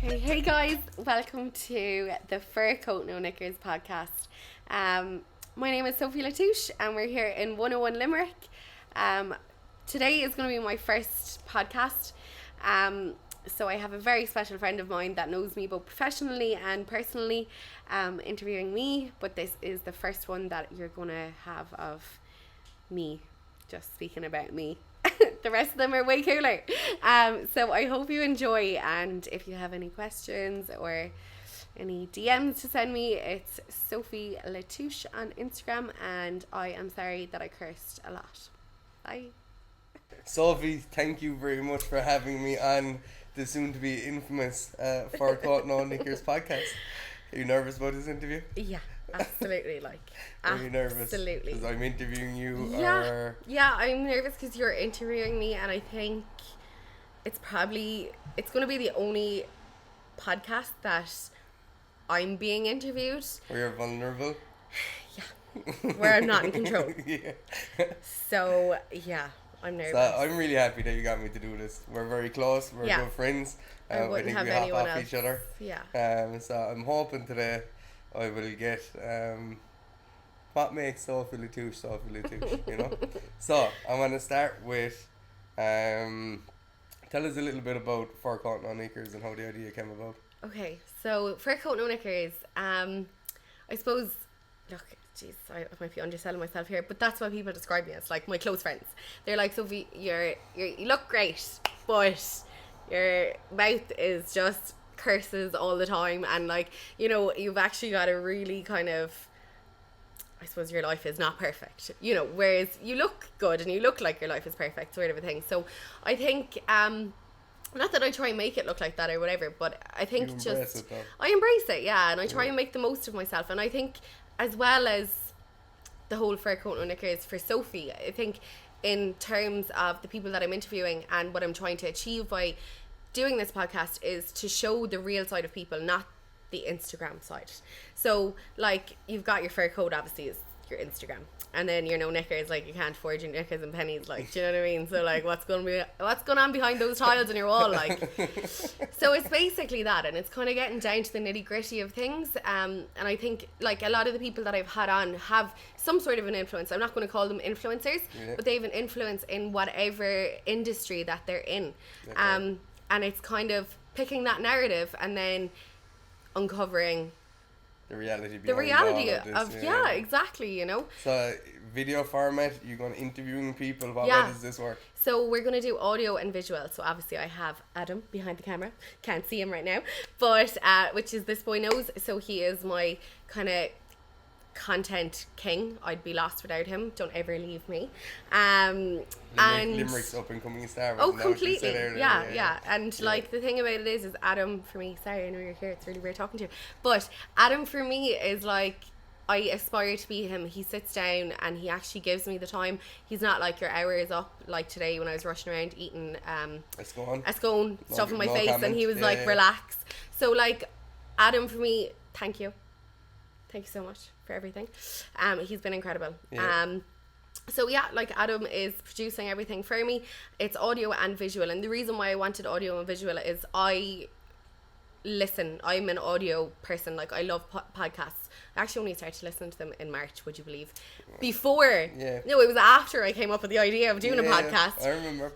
Okay, hey guys, welcome to the Fur Coat No Knickers podcast. My name is Sophie La Touche and we're here in 101 Limerick. Today is going to be my first podcast. So I have a very special friend of mine that knows me both professionally and personally interviewing me, but this is the first one that you're going to have of me, just speaking about me. The rest of them are way cooler. So I hope you enjoy, and if you have any questions or any DMs to send me, it's Sophie La Touche on Instagram, and I am sorry that I cursed a lot. Bye. Sophie, thank you very much for having me on the soon-to-be infamous For Coat No Knickers podcast. Are you nervous about this interview? Yeah, absolutely. Are you nervous? Absolutely. Because I'm interviewing you, Yeah, or... yeah, I'm nervous because you're interviewing me, and I think it's going to be the only podcast that I'm being interviewed. Where you're vulnerable? Yeah, where I'm not in control. Yeah. So, yeah, I'm nervous. So I'm really happy that you got me to do this. We're very close, we're good friends. I wouldn't think have we hop anyone off else. each other. Yeah. So I'm hoping today I will get what makes Sophie La Touche Sophie La Touche, you know? So I want to start with tell us a little bit about Fur Coat No Knickers and how the idea came about. Okay, so Fur Coat No Knickers, I suppose, look, jeez, I might be underselling myself here, but that's what people describe me as, like my close friends. They're like, Sophie, you look great, but your mouth is just curses all the time, and like, you know, you've actually got a really kind of, I suppose your life is not perfect, you know, whereas you look good and you look like your life is perfect, sort of a thing. So I think, not that I try and make it look like that or whatever, but I think I embrace it, yeah, and I try and make the most of myself. And I think, as well as the whole Fur Coat No Knickers for Sophie, I think in terms of the people that I'm interviewing and what I'm trying to achieve by doing this podcast is to show the real side of people, not the Instagram side. So like, you've got your fur coat, obviously is your Instagram, and then your no knickers, like you can't afford your knickers and pennies, like, do you know what I mean? So like, what's going on behind those tiles on your wall, like? So it's basically that, and it's kind of getting down to the nitty gritty of things. And I think like a lot of the people that I've had on have some sort of an influence. I'm not going to call them influencers, but they have an influence in whatever industry that they're in. Okay. And it's kind of picking that narrative and then uncovering the reality of yeah, exactly, you know. So video format, you're going interviewing people, what way does this work? So we're going to do audio and visual. So obviously I have Adam behind the camera, can't see him right now, but which is This Boy Knows. So he is my kind of content king. I'd be lost without him. Don't ever leave me. And Limerick's up and coming star. Oh, completely. Yeah. And like the thing about it is Adam for me. Sorry, I know you're here. It's really weird talking to you. But Adam for me is like, I aspire to be him. He sits down and he actually gives me the time. He's not like, your hour is up, like today when I was rushing around eating a scone, stuff in my face, comment. And he was like, relax. So like, Adam for me, thank you so much for everything. He's been incredible. So yeah, like Adam is producing everything for me. It's audio and visual, and the reason why I wanted audio and visual is I'm an audio person. Like, I love podcasts. I actually only started listening to them in March, would you believe? Before, no, it was after I came up with the idea of doing a podcast. I remember.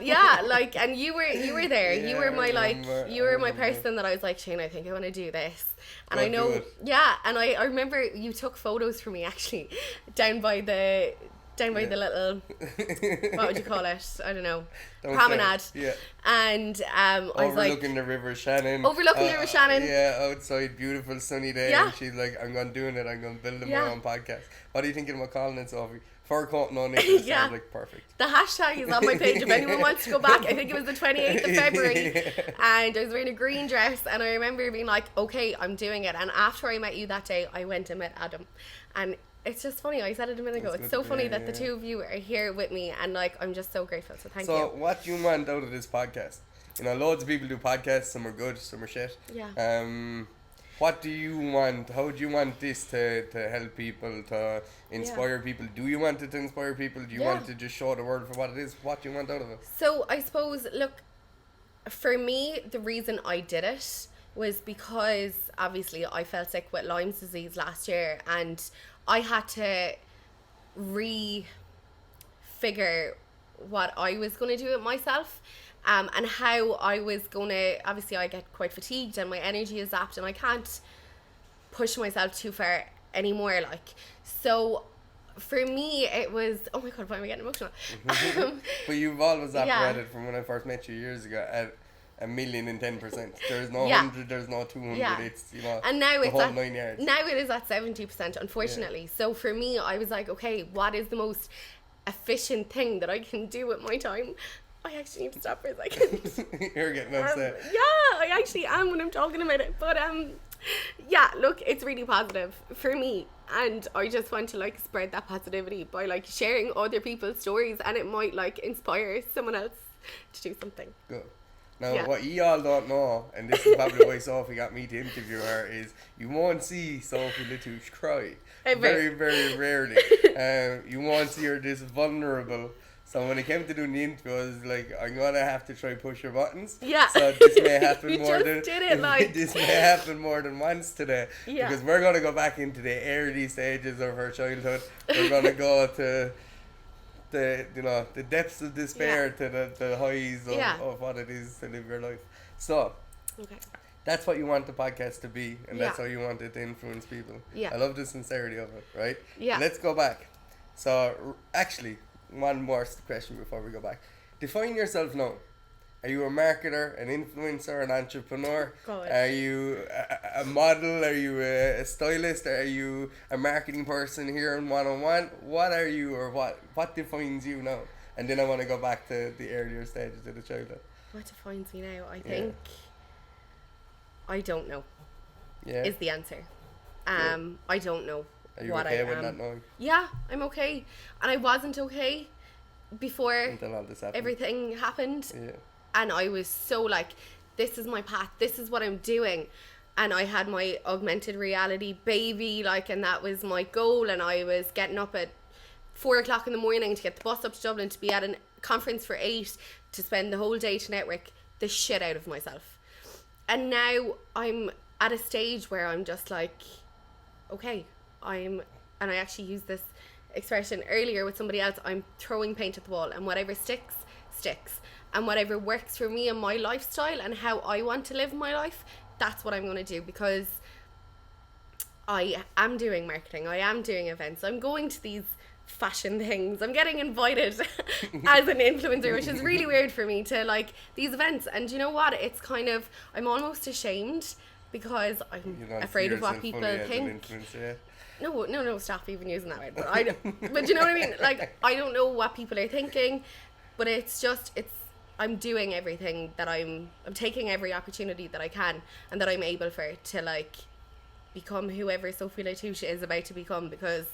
Yeah, like, and you were there. You were my person that I was like, Shane, I think I want to do this. And I know, and I remember you took photos for me actually down by the little, what would you call it? I don't know. Promenade. Yeah. And I was like, overlooking the River Shannon. Yeah, outside, beautiful sunny day. Yeah. And she's like, I'm going to do it. I'm going to build my own podcast. What are you thinking about calling it, Sophie? Fur Coat No Knickers. Sounds like perfect. The hashtag is on my page if anyone wants to go back. I think it was the 28th of February. And I was wearing a green dress, and I remember being like, okay, I'm doing it. And after I met you that day, I went and met Adam. And it's just funny, I said it a minute ago, it's so funny that the two of you are here with me, and like, I'm just so grateful, so thank you. So what do you want out of this podcast? You know, loads of people do podcasts, some are good, some are shit. Yeah. What do you want? How do you want this to help people, to inspire people? Do you want it to inspire people? Do you want to just show the world for what it is? What do you want out of it? So I suppose, look, for me, the reason I did it was because obviously I fell sick with Lyme's disease last year, and I had to figure what I was going to do with myself, and how I was going to, obviously I get quite fatigued and my energy is zapped and I can't push myself too far anymore, like. So for me it was, oh my god, why am I getting emotional? But you've always operated from when I first met you years ago at 1,010%. There's no 100, there's no 200, it's, you know, and now the it's whole at, 9 yards. Now it is at 70%, unfortunately. So for me, I was like, okay, what is the most efficient thing that I can do with my time? I actually need to stop for a second. You're getting upset. Yeah, I actually am when I'm talking about it. But yeah, look, it's really positive for me, and I just want to like spread that positivity by like sharing other people's stories, and it might like inspire someone else to do something. Good. Now, what you all don't know, and this is probably why Sophie got me to interview her, is you won't see Sophie La Touche cry. Very, very rarely. You won't see her this vulnerable. So when it came to doing the interview, I was like, I'm going to have to try push your buttons. Yeah. So this may happen this may happen more than once today. Yeah. Because we're going to go back into the early stages of her childhood. We're going to go to the depths of despair, to the highs of what it is to live your life. So that's what you want the podcast to be, and that's how you want it to influence people. I love the sincerity of it, right? Let's go back. So actually, one more question before we go back. Define yourself now. Are you a marketer, an influencer, an entrepreneur? God. Are you a model? Are you a stylist? Are you a marketing person here in 101? What are you, or what defines you now? And then I want to go back to the earlier stages of the childhood. What defines me now? I think I don't know. Yeah. Is the answer. I don't know. Are you what okay I with am. not knowing? Yeah, I'm okay. And I wasn't okay before Until all this happened. Everything happened. Yeah. And I was so like, this is my path, this is what I'm doing. And I had my augmented reality baby, like, and that was my goal. And I was getting up at 4 o'clock in the morning to get the bus up to Dublin, to be at a conference for 8, to spend the whole day to network the shit out of myself. And now I'm at a stage where I'm just like, okay, and I actually used this expression earlier with somebody else, I'm throwing paint at the wall, and whatever sticks, sticks. And whatever works for me and my lifestyle and how I want to live my life, that's what I'm going to do, because I am doing marketing, I am doing events, I'm going to these fashion things, I'm getting invited as an influencer, which is really weird for me, to like these events. And you know what, it's kind of, I'm almost ashamed because I'm afraid of what people think. No, stop even using that word. But you know what I mean? Like, I don't know what people are thinking, but it's I'm doing everything that I'm taking every opportunity that I can and that I'm able for, to like become whoever Sophie La Touche is about to become, because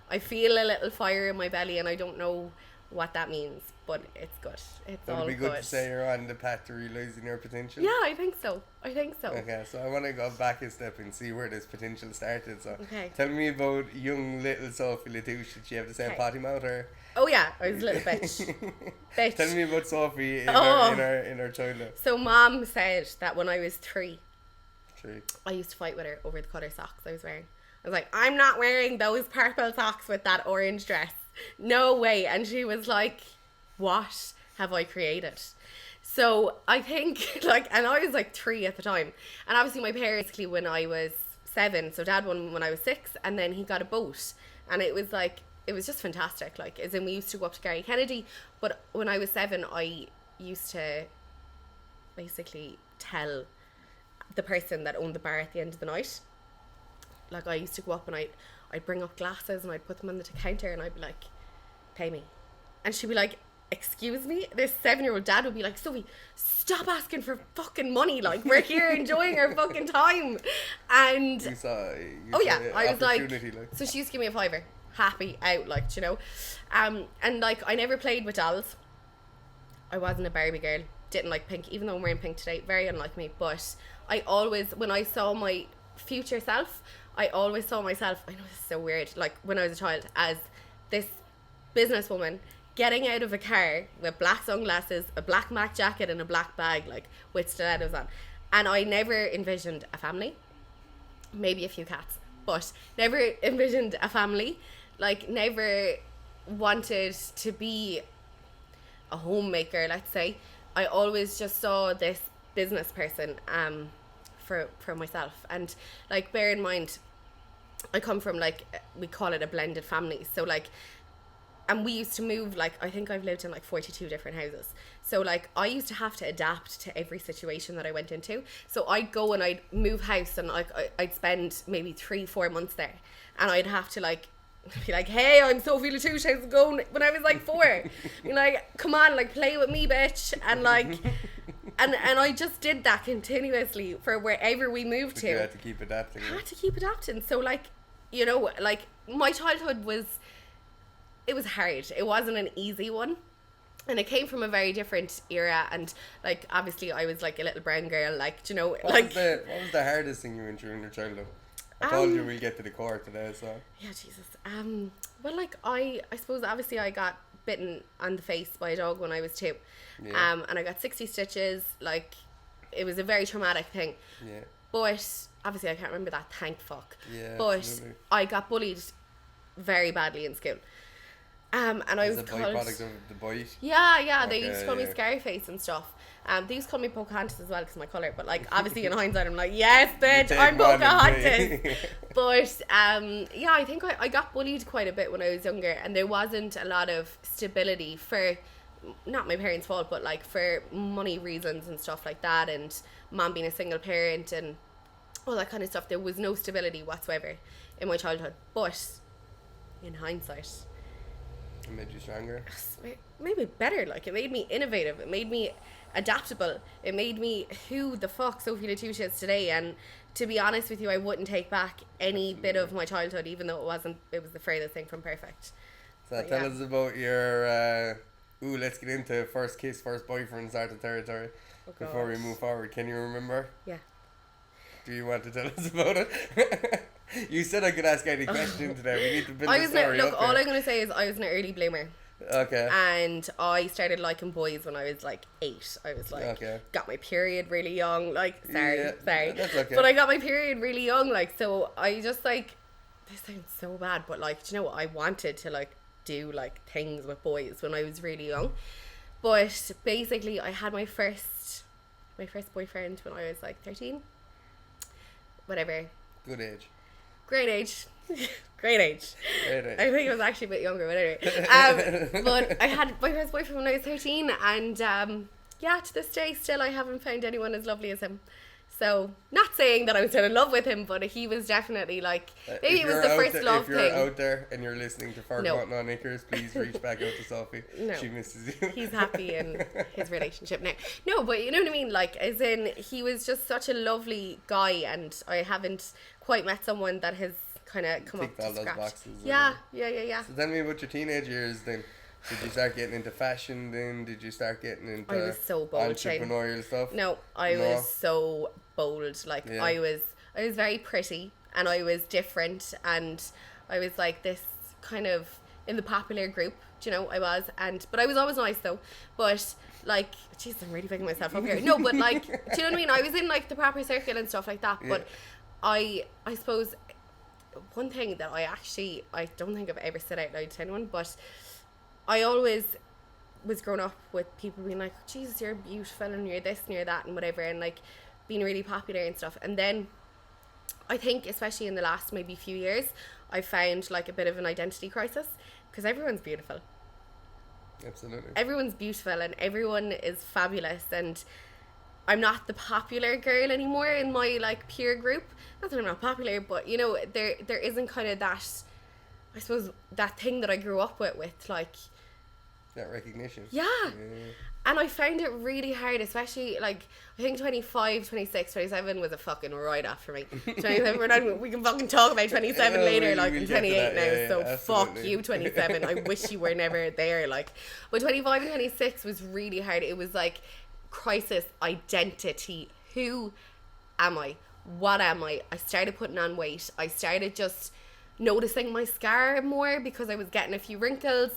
I feel a little fire in my belly and I don't know what that means, but it's good. It'll be good to say you're on the path to realising your potential. Yeah, I think so. Okay, so I want to go back a step and see where this potential started. So tell me about young little Sophie La Touche. Did she have the same potty mouth, or? Oh yeah, I was a little bitch. Tell me about Sophie in her childhood. So Mom said that when I was 3, I used to fight with her over the colour socks I was wearing. I was like, I'm not wearing those purple socks with that orange dress. No way. And she was like, what have I created? So I think, like, and I was like 3 at the time. And obviously my parents, when I was 7, so Dad won when I was 6, and then he got a boat. And it was like, it was just fantastic. Like, as in, we used to go up to Gary Kennedy, but when I was 7, I used to basically tell the person that owned the bar at the end of the night. Like, I used to go up and I'd bring up glasses and I'd put them on the counter and I'd be like, pay me. And she'd be like, excuse me? This 7-year-old dad would be like, Sophie, stop asking for fucking money. Like, we're here enjoying our fucking time. And I was like, so she used to give me a $5, happy out, like, you know. And like, I never played with dolls. I wasn't a Barbie girl. Didn't like pink, even though I'm wearing pink today. Very unlike me. But I always, when I saw my future self, I always saw myself, I know this is so weird, like when I was a child, as this businesswoman getting out of a car with black sunglasses, a black Mac jacket and a black bag, like with stilettos on. And I never envisioned a family. Maybe a few cats, but never envisioned a family. Like, never wanted to be a homemaker, let's say. I always just saw this business person for myself. And like, bear in mind, I come from, like, we call it a blended family. So like, and we used to move, like, I think I've lived in like 42 different houses. So like, I used to have to adapt to every situation that I went into. So I'd go and I'd move house, and like I'd spend maybe 3-4 months there, and I'd have to like be like, hey, I'm Sophie La Touche, how's it going? When I was like 4, be like, come on, like, play with me, bitch. And like, and I just did that continuously for wherever we moved to. You had to keep adapting. I had to keep adapting. So like, you know, like, my childhood was, it was hard. It wasn't an easy one. And it came from a very different era. And like, obviously I was like a little brown girl, like, you know, what like. what was the hardest thing you went through in your childhood? I told you we'll get to the core today, so. Yeah, Jesus. Well, like, I suppose obviously I got bitten on the face by a dog when I was 2. Yeah. And I got 60 stitches. Like, it was a very traumatic thing. Yeah. But obviously I can't remember that, thank fuck. Yeah, but absolutely. I got bullied very badly in school. And I was called... byproduct of the bite? Yeah, they Okay, used to call me yeah. Scarface and stuff. They used to call me Pocahontas as well because of my colour. But like, obviously in hindsight, I'm like, yes, bitch, take I'm one and Pocahontas. me. But yeah, I think I got bullied quite a bit when I was younger, and there wasn't a lot of stability for, not my parents' fault, but like for money reasons and stuff like that, and mom being a single parent and all that kind of stuff. There was no stability whatsoever in my childhood. But in hindsight, It made you stronger? maybe better. Like, it made me innovative, it made me adaptable, it made me who the fuck Sophie La Touche is today. And to be honest with you, I wouldn't take back any bit of my childhood, even though it was the furthest thing from perfect. So tell us about your let's get into first kiss, first boyfriend sort of territory before we move forward. Can you remember? Yeah. Do you want to tell us about it? You said I could ask any question today. We need to build the story up all here. I'm going to say is I was an early bloomer. Okay. And I started liking boys when I was like 8. I was like, got my period really young. Like, sorry. That's okay. But I got my period really young. Like, so I just like, this sounds so bad, but like, do you know what? I wanted to like do like things with boys when I was really young. But basically, I had my first boyfriend when I was like 13. Whatever. Good age. Great age. Great age. I think it was actually a bit younger, but anyway. But I had my first boyfriend when I was 13, and yeah, to this day, still I haven't found anyone as lovely as him. So, not saying that I'm still in love with him, but he was definitely like, maybe it was the first love thing. If you're out there and you're listening to Forgotten on Acres, please reach back out to Sophie. No. She misses you. He's happy in his relationship now. No, but you know what I mean? Like, as in, he was just such a lovely guy, and I haven't quite met someone that has kind of come up to all those scratch. boxes. Yeah. So tell me about your teenage years then. Did you start getting into fashion then? Did you start getting into I was so bold, entrepreneurial stuff? No, I was so bold. Like, I was very pretty, and I was different, and I was like this kind of in the popular group, do you know, I was. But I was always nice though. But like, jeez, I'm really picking myself up here. No, but like, do you know what I mean? I was in like the proper circle and stuff like that. Yeah. But I suppose one thing that I don't think I've ever said out loud to anyone, but I always was growing up with people being like, Jesus, you're beautiful and you're this and you're that and whatever, and like being really popular and stuff. And then I think, especially in the last maybe few years, I found like a bit of an identity crisis, because everyone's beautiful. Absolutely. Everyone's beautiful and everyone is fabulous, and I'm not the popular girl anymore in my like peer group. Not that I'm not popular, but you know, there isn't kind of that, I suppose, that thing that I grew up with like that recognition. Yeah. And I found it really hard, especially like, I think 25, 26, 27 was a fucking write-off for me. 27, we can fucking talk about 27 later, like I'm 28 now, so absolutely. Fuck you 27. I wish you were never there, like. But 25 and 26 was really hard. It was like crisis identity. Who am I? What am I? I started putting on weight. I started just noticing my scar more because I was getting a few wrinkles.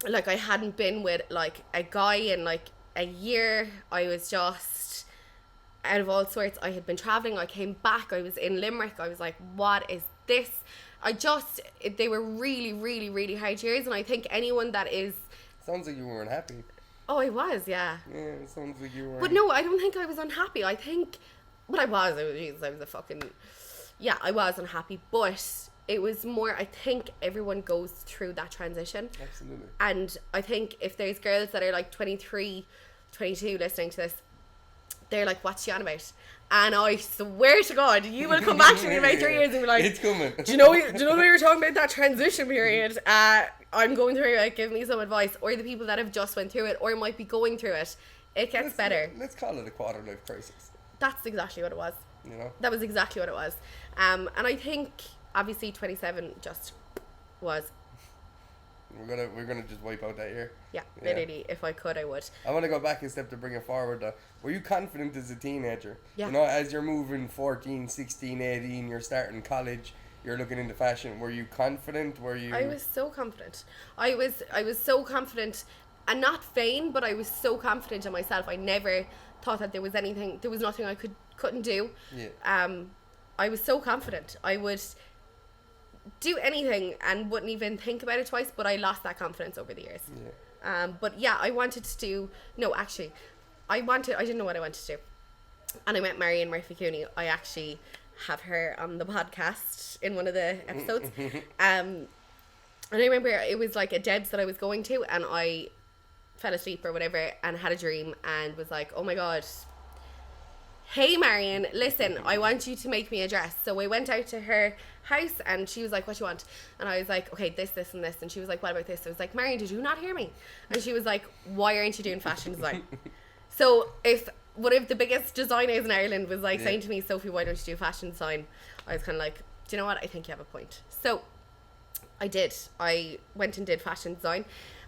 like I hadn't been with like a guy in like a year. I was just out of all sorts. I had been traveling. I came back. I was in Limerick. I was like, what is this? They were really, really, really hard years. And I think anyone that is... Sounds like you weren't happy. Oh, I was, yeah. Yeah, it sounds like you weren't. But no, I don't think I was unhappy. I think... But I was a fucking... Yeah, I was unhappy. But it was more... I think everyone goes through that transition. Absolutely. And I think if there's girls that are like 23, 22 listening to this, they're like, what's she on about? And I swear to God, you will come back to me in about 3 years and be like, it's coming. Do you know we were talking about that transition period? I'm going through it, give me some advice. Or the people that have just went through it or might be going through it. It gets better. Let's call it a quarter life crisis. That's exactly what it was. You know? That was exactly what it was. And I think obviously 27 just was. We're gonna just wipe out that year. Yeah, literally. If I could, I would. I want to go back a step to bring it forward though. Were you confident as a teenager? Yeah. You know, as you're moving 14, 16, 18, you're starting college, you're looking into fashion. Were you confident? Were you... I was so confident. I was so confident, and not vain, but I was so confident in myself. I never thought that there was nothing I couldn't do. Yeah. I was so confident. I would do anything and wouldn't even think about it twice, but I lost that confidence over the years. Yeah. But yeah, I wanted to do... No, actually, I didn't know what I wanted to do. And I met Marion Murphy-Cooney. I actually have her on the podcast in one of the episodes. And I remember it was like a Debs that I was going to, and I fell asleep or whatever and had a dream and was like, oh my God, hey Marion, listen, I want you to make me a dress. So I went out to her house and she was like, what do you want? And I was like, okay, this and this. And she was like, what about this? I was like, Marion, did you not hear me? And she was like, why aren't you doing fashion design? So if one of the biggest designers in Ireland was like saying to me, Sophie, why don't you do fashion design? I was kind of like, do you know what? I think you have a point. So I did. I went and did fashion design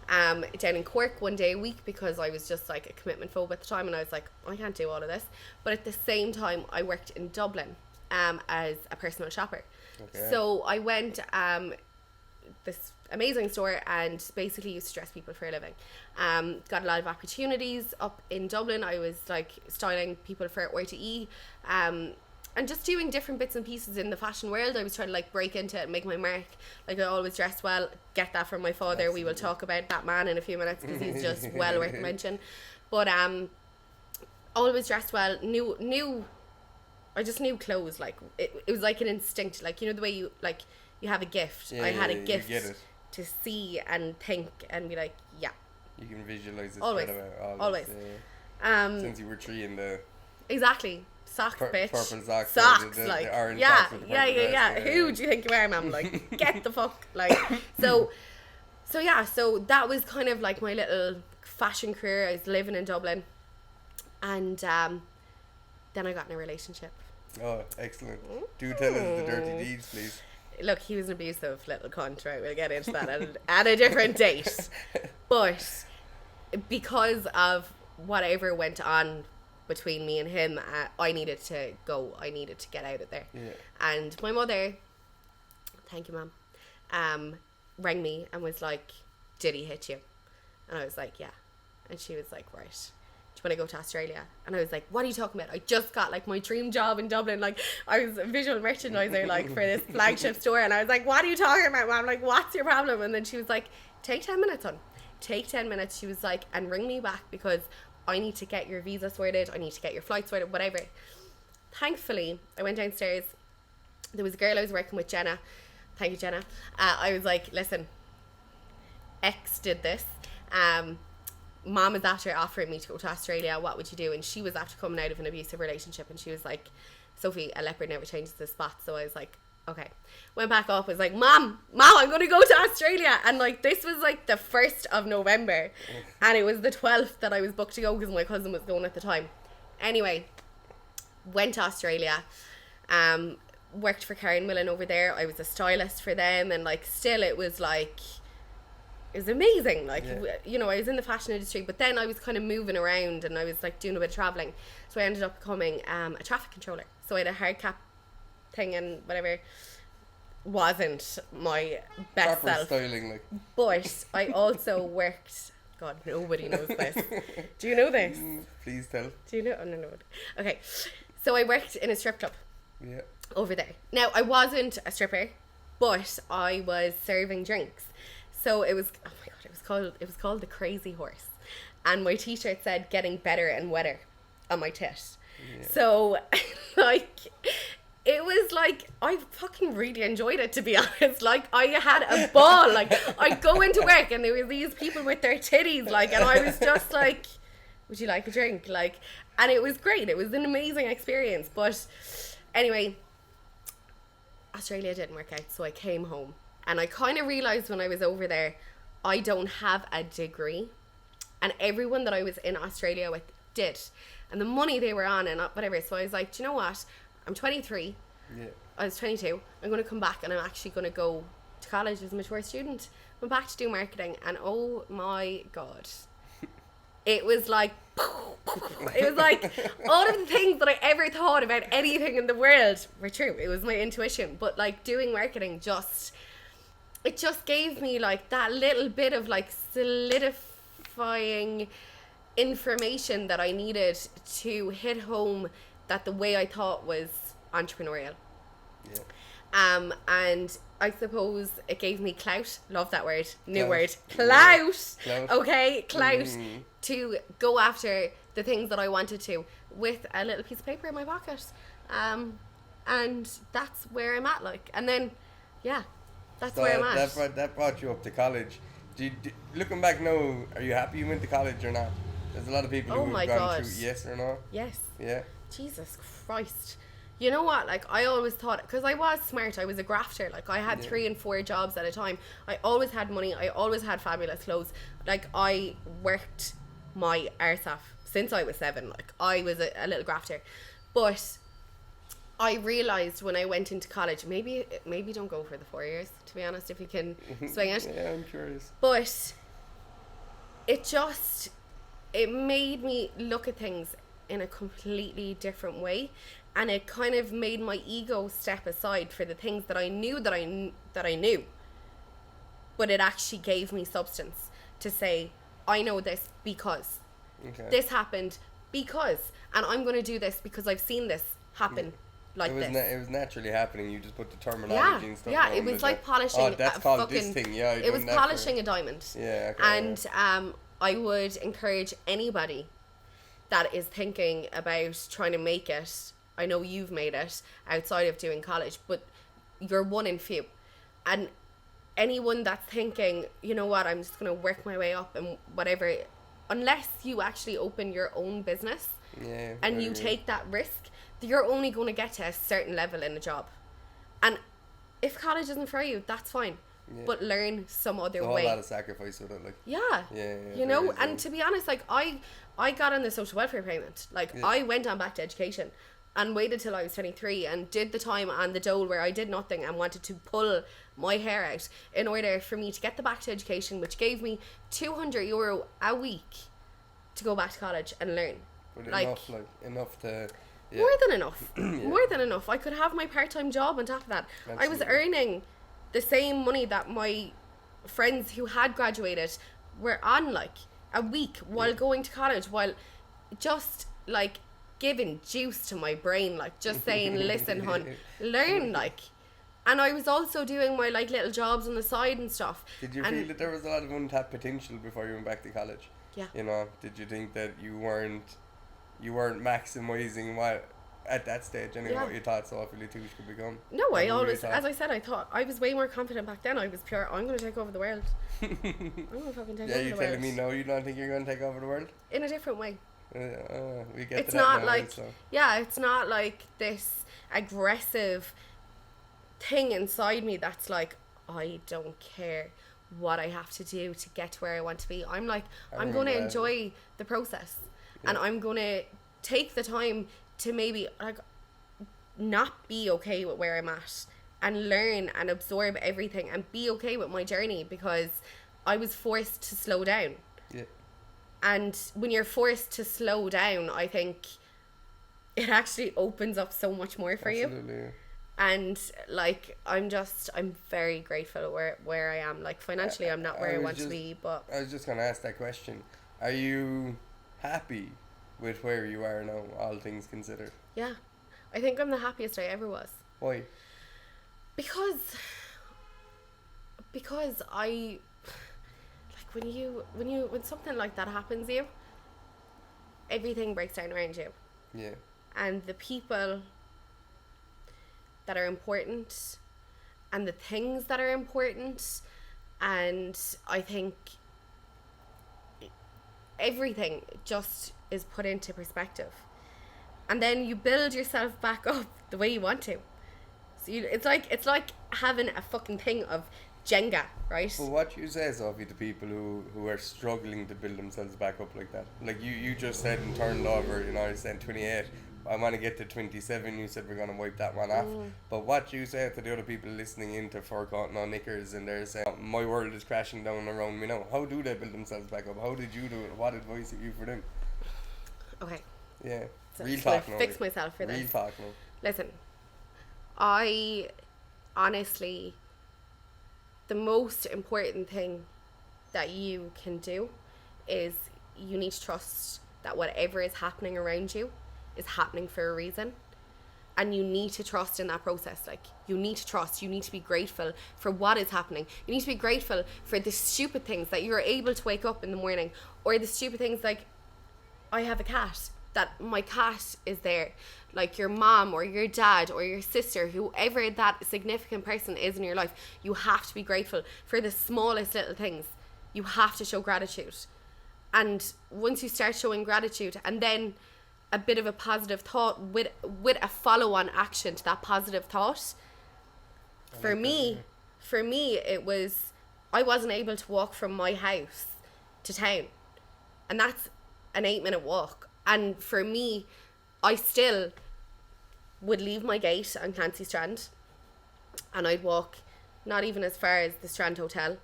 down in Cork one day a week because I was just like a commitment phobe at the time, and I was like, I can't do all of this. But at the same time, I worked in Dublin as a personal shopper. Okay. So I went this amazing store and basically used to dress people for a living. Got a lot of opportunities up in Dublin. I was like styling people for RTE and just doing different bits and pieces in the fashion world. I was trying to like break into it and make my mark. Like I always dressed well. Get that from my father. Absolutely. We will talk about that man in a few minutes because he's just well worth mention. But always dressed well. I just knew clothes. Like it was like an instinct. Like, you know, the way you have a gift. I had a gift to see and think and be like, yeah. You can visualize it. Always. Always. Since you were 3 in the... Exactly. Socks, bitch. Purple socks. The like, the orange yeah, socks with the purple yeah. Who do you think you are, ma'am? Like, get the fuck. Like, so that was kind of like my little fashion career. I was living in Dublin. And then I got in a relationship. Oh, excellent. Do tell us the dirty deeds, please. Look, he was an abusive little cunt, right? We'll get into that at a different date. But because of whatever went on between me and him, I needed to go. I needed to get out of there. Yeah. And my mother, thank you, Mum, rang me and was like, did he hit you? And I was like, yeah. And she was like, right. Do you want to go to Australia? And I was like, what are you talking about? I just got like my dream job in Dublin. Like I was a visual merchandiser like for this flagship store, and I was like, what are you talking about, Mom? Like, what's your problem? And then she was like, take 10 minutes, hon. Take 10 minutes. She was like, and ring me back because I need to get your visa sorted. I need to get your flight sorted, whatever. Thankfully, I went downstairs. There was a girl I was working with, Jenna. Thank you, Jenna. I was like, listen, X did this. Mom was after offering me to go to Australia. What would you do? And she was after coming out of an abusive relationship, and she was like, Sophie, a leopard never changes the spot. So I was like, okay. Went back up, was like, Mom, I'm going to go to Australia. And like, this was like the 1st of November. And it was the 12th that I was booked to go because my cousin was going at the time. Anyway, went to Australia. Worked for Karen Millen over there. I was a stylist for them. And like, still it was like... It was amazing. Like, you know, I was in the fashion industry, but then I was kind of moving around and I was like doing a bit of traveling. So I ended up becoming a traffic controller. So I had a hard cap thing and whatever. wasn't my best Proper self. styling, like. But I also worked. God, nobody knows this. Do you know this? Please tell. Do you know? Oh, no. Okay, so I worked in a strip club. Yeah. Over there. Now I wasn't a stripper, but I was serving drinks. So it was. Oh my god! It was called the Crazy Horse, and my T-shirt said "Getting Better and Wetter" on my tit. Yeah. So, like, it was like, I fucking really enjoyed it, to be honest. Like, I had a ball. Like, I'd go into work and there were these people with their titties, like, and I was just like, would you like a drink? Like, and it was great. It was an amazing experience. But anyway, Australia didn't work out, so I came home. And I kind of realised when I was over there, I don't have a degree. And everyone that I was in Australia with did. And the money they were on and whatever. So I was like, do you know what? I'm 23. Yeah. I was 22. I'm going to come back and I'm actually going to go to college as a mature student. I'm back to do marketing. And oh my God. It was like all of the things that I ever thought about anything in the world were true. It was my intuition. But like doing marketing it just gave me like that little bit of like solidifying information that I needed to hit home that the way I thought was entrepreneurial. Yeah. And I suppose it gave me clout. Love that word. New word. Clout. Clout. Okay, clout to go after the things that I wanted to with a little piece of paper in my pocket. And that's where I'm at, like. And then, yeah, that's where I'm at. That brought you up to college. Looking back now, are you happy you went to college or not? There's a lot of people who have gone through yes or no. Yes. Yeah. Jesus Christ. You know what? Like, I always thought, because I was smart, I was a grafter. Like, I had 3 and 4 jobs at a time. I always had money. I always had fabulous clothes. Like, I worked my arse off since I was 7. Like, I was a little grafter. But I realised when I went into college, maybe don't go for the 4 years, to be honest, if you can swing it. Yeah, I'm curious. But it made me look at things in a completely different way, and it kind of made my ego step aside for the things that I knew that I knew. But it actually gave me substance to say, I know this because this happened because, and I'm going to do this because I've seen this happen. Like this. It was naturally happening. You just put the terminology and stuff. Yeah, it was like polishing. Oh, that's called this thing. Yeah, it was polishing a diamond. Yeah, okay. And I would encourage anybody that is thinking about trying to make it. I know you've made it outside of doing college, but you're one in few. And anyone that's thinking, you know what, I'm just going to work my way up and whatever, unless you actually open your own business and you take that risk, you're only going to get to a certain level in a job. And if college isn't for you, that's fine. Yeah. But learn some other way. A lot of sacrifice with it, like. Yeah. You know, and to be honest, like I got on the social welfare payment. Like I went on back to education and waited till I was 23 and did the time on the dole where I did nothing and wanted to pull my hair out in order for me to get the back to education, which gave me €200 a week to go back to college and learn. But enough to. Yeah. More than enough. More than enough. I could have my part-time job on top of that. Absolutely. I was earning the same money that my friends who had graduated were on, like, a week while going to college, while just, like, giving juice to my brain, like, just saying, listen, hon, learn, like. And I was also doing my, like, little jobs on the side and stuff. Did you feel that there was a lot of untapped potential before you went back to college? Yeah. You know, did you think that you weren't maximizing what at that stage anyway what you thought Sophie La Touche could become? No, I always, as I said, I thought I was way more confident back then. I was pure, I'm going to take over the world. I'm going to fucking take over the world. Yeah, you're telling me no, you don't think you're going to take over the world? In a different way. We get it's to not that now, like so. Yeah, it's not like this aggressive thing inside me that's like, I don't care what I have to do to get to where I want to be. I'm like, I'm going to enjoy the process. And I'm going to take the time to maybe like not be okay with where I'm at and learn and absorb everything and be okay with my journey, because I was forced to slow down. Yeah. And when you're forced to slow down, I think it actually opens up so much more for you. And like I'm very grateful where I am. Like financially I'm not where I want to be, but I was just gonna ask that question. Are you happy with where you are now, all things considered? Yeah. I think I'm the happiest I ever was. Why? Because I like when something like that happens to you, everything breaks down around you. Yeah. And the people that are important and the things that are important, and I think everything just is put into perspective, and then you build yourself back up the way you want to. So it's like having a fucking thing of Jenga, right? But what you say, Sophie, to people who are struggling to build themselves back up like that, like you just said and turned over, you know, you said 28, I want to get to 27, you said we're going to wipe that one off. But what you say to the other people listening in to Four Cotton on Knickers, and they're saying, my world is crashing down around me now, how do they build themselves back up? How did you do it? What advice have you for them? Okay. Yeah. So Real I'm talk gonna now. fix myself for this. Real talk now. Listen, I honestly, the most important thing that you can do is you need to trust that whatever is happening around you is happening for a reason. And you need to trust in that process. Like, you need to trust, you need to be grateful for what is happening. You need to be grateful for the stupid things that you're able to wake up in the morning, or the stupid things like, I have a cat, that my cat is there. Like your mom or your dad or your sister, whoever that significant person is in your life, you have to be grateful for the smallest little things. You have to show gratitude. And once you start showing gratitude, and then a bit of a positive thought with a follow-on action to that positive thought. For me, it was, I wasn't able to walk from my house to town, and that's an 8-minute walk. And for me, I still would leave my gate on Clancy Strand, and I'd walk not even as far as the Strand Hotel,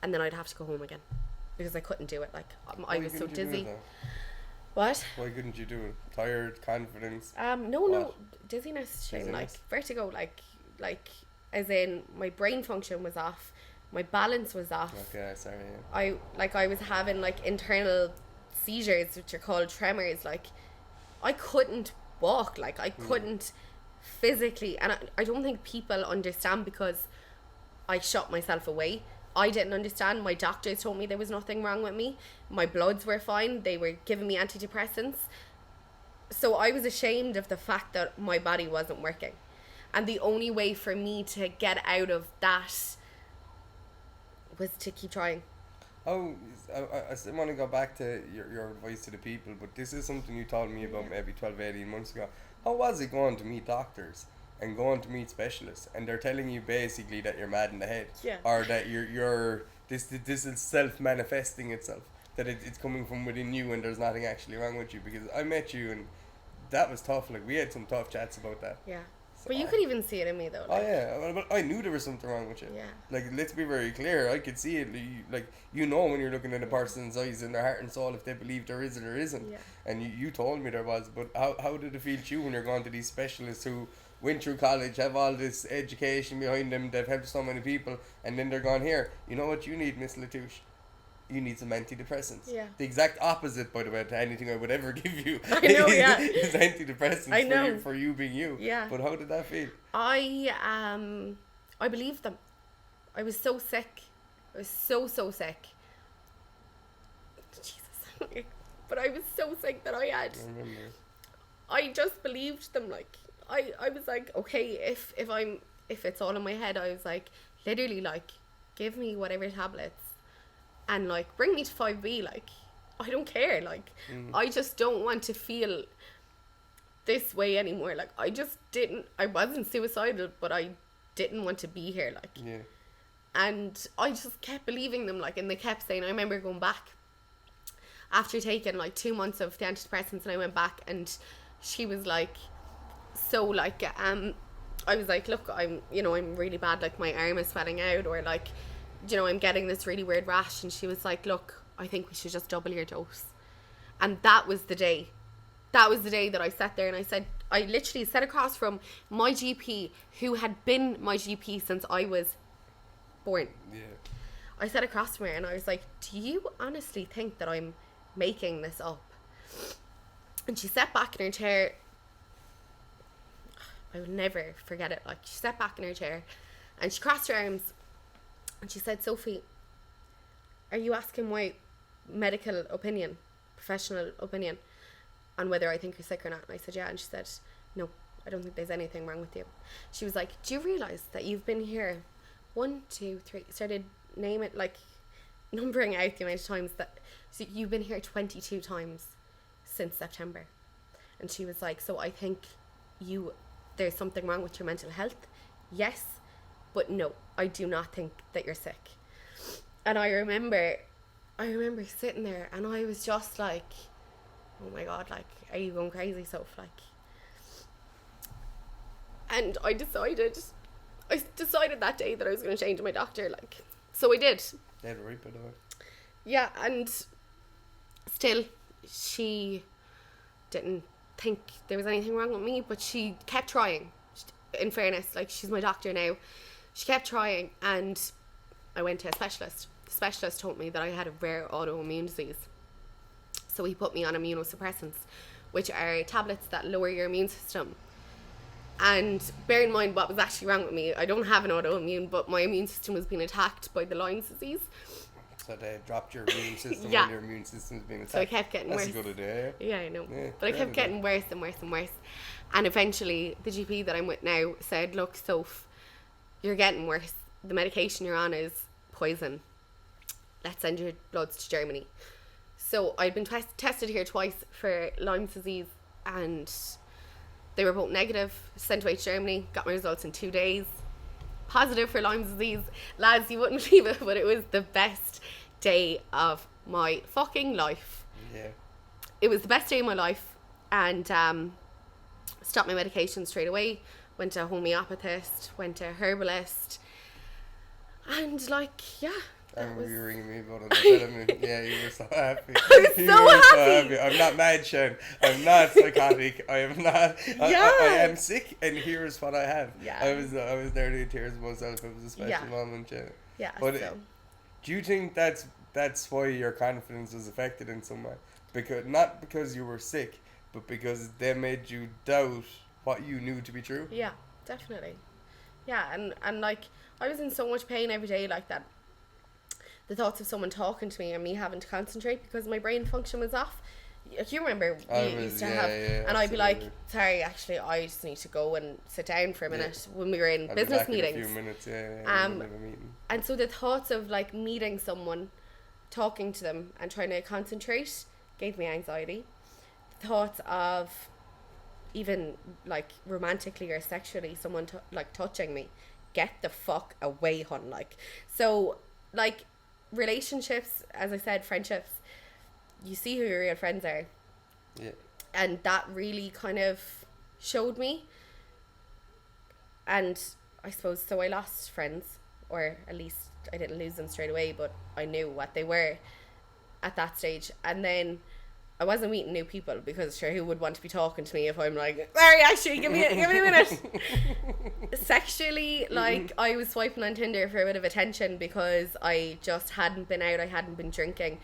and then I'd have to go home again because I couldn't do it. Like, I was so dizzy. What? Why couldn't you do it? Tired, confidence? No, dizziness, Shane. Like vertigo, like as in my brain function was off, my balance was off. Okay, sorry. Yeah. I was having like internal seizures, which are called tremors. Like, I couldn't walk. Like, I couldn't physically, and I don't think people understand, because I shut myself away. I didn't understand. My doctors told me there was nothing wrong with me. My bloods were fine. They were giving me antidepressants. So I was ashamed of the fact that my body wasn't working. And the only way for me to get out of that was to keep trying. Oh, I still want to go back to your advice to the people, but this is something you told me about maybe 12, 18 months ago. How was it going to meet doctors and going to meet specialists, and they're telling you basically that you're mad in the head, or that you're this is self-manifesting itself, that it's coming from within you and there's nothing actually wrong with you? Because I met you and that was tough. Like, we had some tough chats about that. Yeah. But you could even see it in me though. Like. Oh yeah, but I knew there was something wrong with you. Yeah. Like, let's be very clear. I could see it. Like, you know when you're looking at a person's eyes and their heart and soul if they believe there is or isn't. Yeah. And you told me there was. But how did it feel to you when you're going to these specialists who went through college, have all this education behind them, they've helped so many people, and then they're gone, here, you know what you need, Miss La Touche? You need some antidepressants. Yeah. The exact opposite, by the way, to anything I would ever give you. I know, yeah. Is antidepressants. I know. For you being you. Yeah. But how did that feel? I believed them. I was so sick. I was so sick. Jesus. But I was so sick that I just believed them. Like, I was like, okay, if it's all in my head, I was like, literally, like, give me whatever tablets and like bring me to 5B. Like, I don't care. Like, I just don't want to feel this way anymore. Like, I wasn't suicidal, but I didn't want to be here. Like, yeah. And I just kept believing them. Like, and they kept saying, I remember going back after taking like 2 months of the antidepressants, and I went back and she was like, so like, I was like, look, I'm really bad, like my arm is swelling out, or like, I'm getting this really weird rash. And she was like, look, I think we should just double your dose. And that was the day that I sat there and I said, I literally sat across from my GP, who had been my GP since I was born. Yeah. I sat across from her and I was like, do you honestly think that I'm making this up? And she sat back in her chair. I will never forget it. Like, she sat back in her chair and she crossed her arms and she said, Sophie, are you asking my medical opinion, professional opinion, on whether I think you're sick or not? And I said, yeah. And she said, no, I don't think there's anything wrong with you. She was like, do you realise that you've been here 1, 2, 3, started naming, like, numbering out the amount of times that, so you've been here 22 times since September. And she was like, so I think there's something wrong with your mental health. Yes, but no, I do not think that you're sick. And I remember sitting there and I was just like, oh my God, like, are you going crazy, Soph? Like, and I decided that day that I was going to change my doctor, like, so I did. Yeah, right, by the way. Yeah, and still, she didn't think there was anything wrong with me, but she kept trying. In fairness, like, she's my doctor now. She kept trying, and I went to a specialist. The specialist told me that I had a rare autoimmune disease. So he put me on immunosuppressants, which are tablets that lower your immune system. And bear in mind what was actually wrong with me. I don't have an autoimmune, but my immune system was being attacked by the Lyme disease. So they dropped your immune system Yeah. when your immune system was being attacked. So I kept getting worse. That's a good idea. Yeah, I know. Yeah, but I kept getting worse and worse and worse. And eventually, the GP that I'm with now said, look, Soph, you're getting worse. The medication you're on is poison. Let's send your bloods to Germany. So I'd been tested here twice for Lyme disease, and they were both negative. Sent away to Germany, got my results in 2 days. Positive for Lyme disease. Lads, you wouldn't believe it, but it was the best day of my fucking life. Yeah. It was the best day of my life, and stopped my medication straight away. Went to a homeopathist, went to a herbalist, and like, yeah. I remember you ringing me about it and telling me, yeah, you were so happy. I was so happy. I'm not mad, Shen. I'm not psychotic. I am not. Yeah. I am sick, and here's what I have. Yeah. I was nearly in tears myself. It was a special moment, Shen. Yeah. But so. Do you think that's why your confidence was affected in some way? Not because you were sick, but because they made you doubt what you knew to be true? Yeah, definitely. Yeah, and like, I was in so much pain every day like that. The thoughts of someone talking to me and me having to concentrate because my brain function was off. You remember we used to have, and I'd be like, sorry, actually, I just need to go and sit down for a minute when we were in business meetings. In a few minutes, and so the thoughts of like meeting someone, talking to them and trying to concentrate gave me anxiety. The thoughts of even like romantically or sexually someone like touching me, get the fuck away, hun. Like, so like relationships, as I said, friendships, you see who your real friends are. Yeah. And that really kind of showed me. And I suppose, so I lost friends, or at least I didn't lose them straight away, but I knew what they were at that stage. And then I wasn't meeting new people, because sure, who would want to be talking to me if I'm like, sorry, actually, give me a minute. Sexually, like, I was swiping on Tinder for a bit of attention because I just hadn't been out, I hadn't been drinking.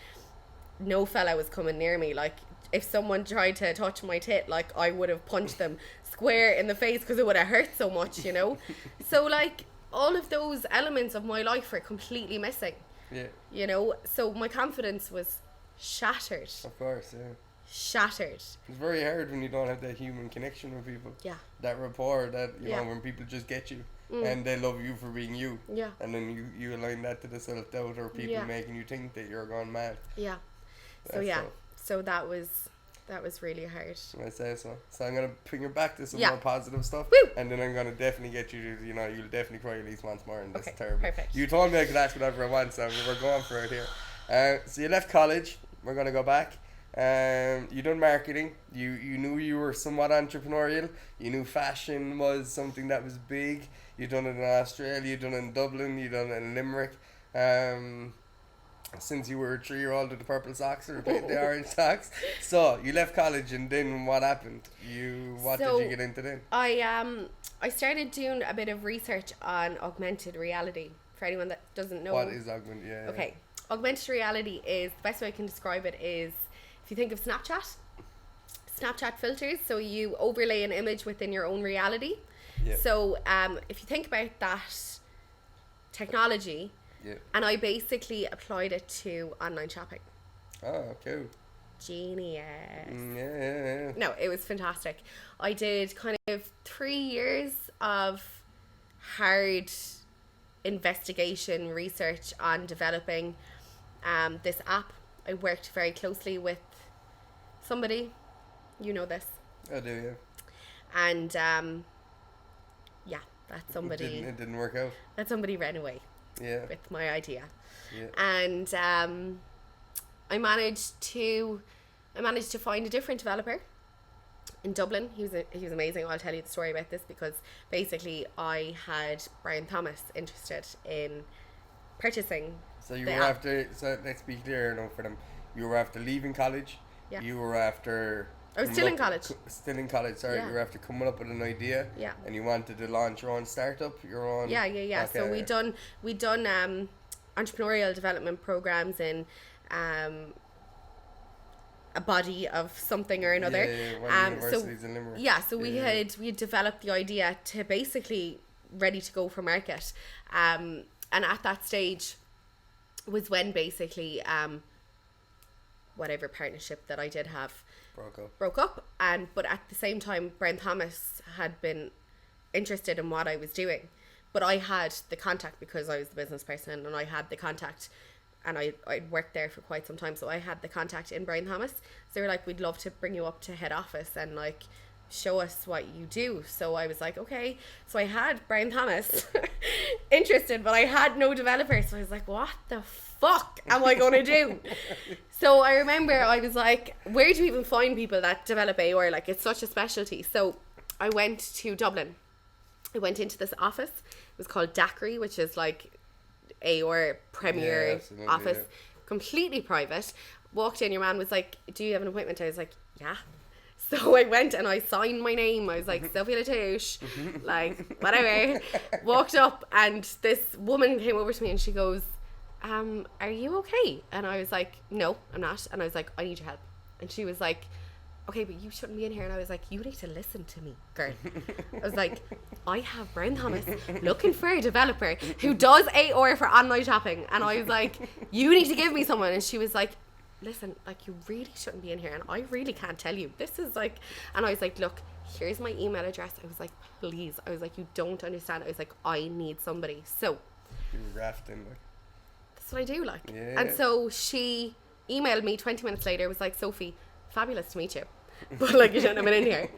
No fella was coming near me. Like, if someone tried to touch my tit, like, I would have punched them square in the face because it would have hurt so much, you know. So like, all of those elements of my life were completely missing. Yeah. You know, so my confidence was shattered. Of course, yeah. Shattered. It's very hard when you don't have that human connection with people. Yeah. That rapport, that, you know, when people just get you and they love you for being you. Yeah. And then you align that to the self-doubt or people making you think that you're gone mad. Yeah. That's So that was really hard. I say so. So I'm going to bring you back to some more positive stuff. Woo! And then I'm going to definitely get you to, you know, you'll definitely cry at least once more, and that's terrible. Perfect. You told me I could ask whatever I want, so we're going for it here. So you left college. We're going to go back. You done marketing. You knew you were somewhat entrepreneurial. You knew fashion was something that was big. You done it in Australia. You done it in Dublin. You done it in Limerick. since you were a 3-year-old with the purple socks or the orange socks. So you left college, and then what happened? What did you get into then? I started doing a bit of research on augmented reality. For anyone that doesn't know, what is augmented? Yeah. Okay, augmented reality is, the best way I can describe it is, if you think of Snapchat filters, so you overlay an image within your own reality. Yep. So if you think about that technology, yep. And I basically applied it to online shopping. Oh, cool. Genius. Yeah. No, it was fantastic. I did kind of 3 years of hard investigation, research on developing this app. I worked very closely with somebody. You know this. I do, yeah. And yeah, that somebody... It didn't work out. That somebody ran away. Yeah. With my idea. Yeah. And I managed to find a different developer in Dublin. He was amazing. I'll tell you the story about this, because basically I had Brian Thomas interested in purchasing. So you were after, so let's be clear now for them. You were after leaving college. Yeah. You were after... I was still in college. Still in college, sorry. Yeah. You were after coming up with an idea. Yeah. And you wanted to launch your own startup, your own... Yeah. Okay. So we done entrepreneurial development programs in a body of something or another. Universities in Limerick. Yeah, so we had developed the idea to basically ready to go for market. And at that stage was when basically whatever partnership that I did have broke up, but at the same time Brian Thomas had been interested in what I was doing, but I had the contact because I was the business person, and I had the contact, and I'd worked there for quite some time, so I had the contact in Brian Thomas. So they were like, we'd love to bring you up to head office and like show us what you do. So I was like, okay. So I had Brian Thomas interested, but I had no developer. So I was like, what the fuck am I going to do? So I remember I was like, where do you even find people that develop AOR? Like, it's such a specialty. So I went to Dublin. I went into this office. It was called Daiquiri, which is like AOR premier office, completely private. Walked in, your man was like, do you have an appointment? I was like, yeah. So I went and I signed my name. I was like, Sophie La Touche, like, whatever. Walked up, and this woman came over to me and she goes, are you okay? And I was like, no, I'm not. And I was like, I need your help. And she was like, okay, but you shouldn't be in here. And I was like, you need to listen to me, girl. I was like, I have Brian Thomas looking for a developer who does AOR for online shopping. And I was like, you need to give me someone. And she was like, listen, like, you really shouldn't be in here, and I really can't tell you. This is like... And I was like, look, here's my email address. I was like, please. I was like, you don't understand. I was like, I need somebody. So... You were rafting, like... That's what I do, like. Yeah. And so she emailed me 20 minutes later, was like, Sophie, fabulous to meet you. But like, you shouldn't have been in here.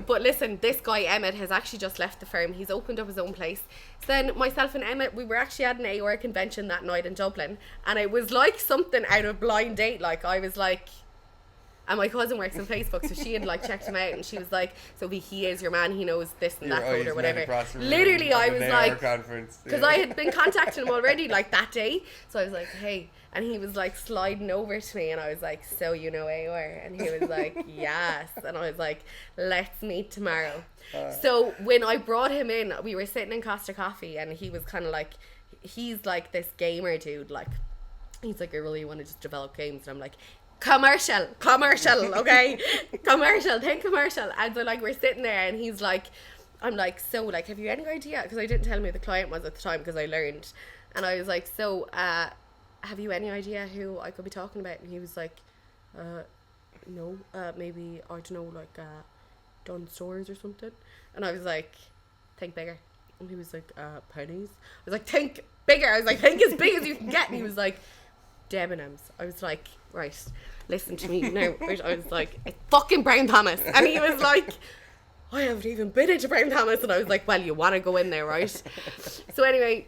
But listen, this guy Emmett has actually just left the firm. He's opened up his own place. So then myself and Emmett, we were actually at an AOR convention that night in Dublin, and it was like something out of Blind Date. Like, I was like, and my cousin works on Facebook, so she had like checked him out, and she was like, Sophie, he is your man, he knows this and that code or whatever. Literally, I was like, because I had been contacting him already like that day, so I was like, hey. And he was like sliding over to me, and I was like, so you know AOR? And he was like, yes. And I was like, let's meet tomorrow. So when I brought him in, we were sitting in Costa Coffee, and he was kind of like, he's like this gamer dude. Like, he's like, I really want to just develop games. And I'm like, commercial, okay? think commercial. And so like, we're sitting there, and he's like, I'm like, so like, have you any idea? Because I didn't tell him who the client was at the time, because I learned. And I was like, so, have you any idea who I could be talking about? And he was like, no, maybe, I don't know, like, Dunn Stores or something. And I was like, think bigger. And he was like, pennies. I was like, think bigger. I was like, think as big as you can get. And he was like, Debenhams. I was like, right, listen to me now. I was like, it's fucking Brian Thomas. And he was like, I haven't even been into Brian Thomas. And I was like, well, you want to go in there, right? So anyway,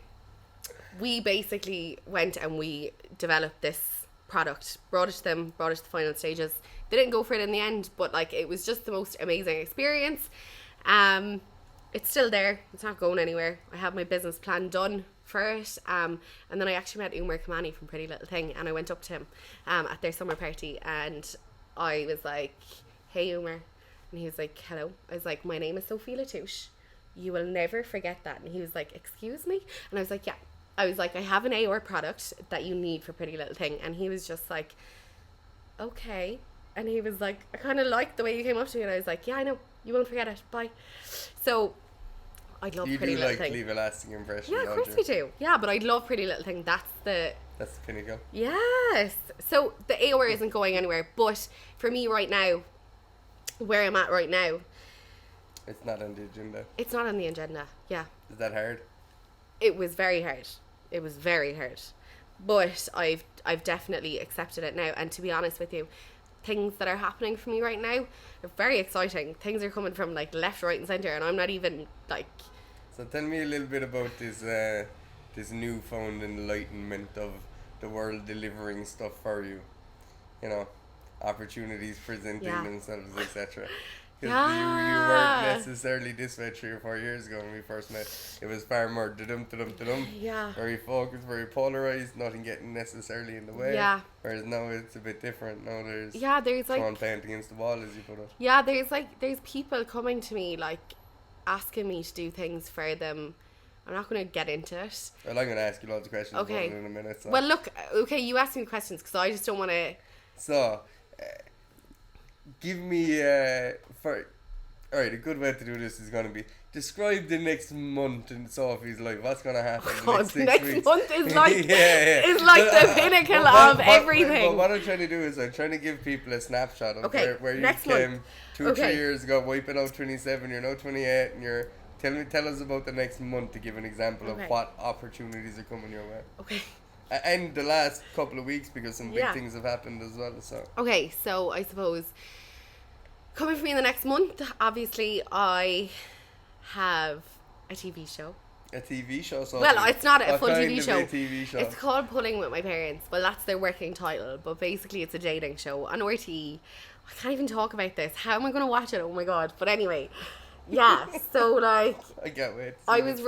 we basically went and we developed this product, brought it to them, brought it to the final stages. They didn't go for it in the end, but like, it was just the most amazing experience. it's still there. It's not going anywhere. I have my business plan done for it. And then I actually met Umar Kamani from Pretty Little Thing, and I went up to him at their summer party, and I was like, "Hey, Umar," and he was like, "Hello." I was like, "My name is Sophie La Touche. You will never forget that." And he was like, "Excuse me?" And I was like, "Yeah." I was like, "I have an AOR product that you need for Pretty Little Thing," and he was just like, "Okay." And he was like, "I kind of liked the way you came up to me," and I was like, "Yeah, I know. You won't forget it. Bye." So I love Pretty Little Thing. You do like leave a lasting impression. Yeah, of course we do. Yeah, but I love Pretty Little Thing. That's the pinnacle. Yes. So the AOR isn't going anywhere, but for me right now, where I'm at right now, it's not on the agenda. It's not on the agenda. Yeah. Is that hard? It was very hard. It was very hard. But I've definitely accepted it now, and to be honest with you, things that are happening for me right now are very exciting. Things are coming from like left, right and centre, and I'm not even like... So tell me a little bit about this newfound enlightenment of the world delivering stuff for you. You know, opportunities presenting themselves, etc. Because you weren't necessarily this way 3 or 4 years ago when we first met. It was far more da-dum. Yeah. Very focused, very polarised, nothing getting necessarily in the way. Yeah. Whereas now it's a bit different. Now there's like someone playing against the wall, as you put it. Yeah, there's people coming to me like asking me to do things for them. I'm not going to get into it. Well, I'm going to ask you lots of questions about it in a minute. So. Well, look, okay, you ask me questions because I just don't want to... So... give me alright, a good way to do this is going to be describe the next month in Sophie's life. What's going to happen the next 6 weeks? Month is like is like the pinnacle of everything. But what I'm trying to do is I'm trying to give people a snapshot of where you came 2 or 3 years ago, wiping out 27, you're now 28, and you're tell us about the next month to give an example of what opportunities are coming your way. Okay. And the last couple of weeks, because some big things have happened as well. So okay, so I suppose coming for me in the next month, obviously I have a TV show. A TV show? So well, it's not a full TV show. A TV show. It's called Pulling With My Parents. Well, that's their working title, but basically it's a dating show on RTE. I can't even talk about this. How am I going to watch it? Oh my god. But anyway, yeah, so like I can't wait. I was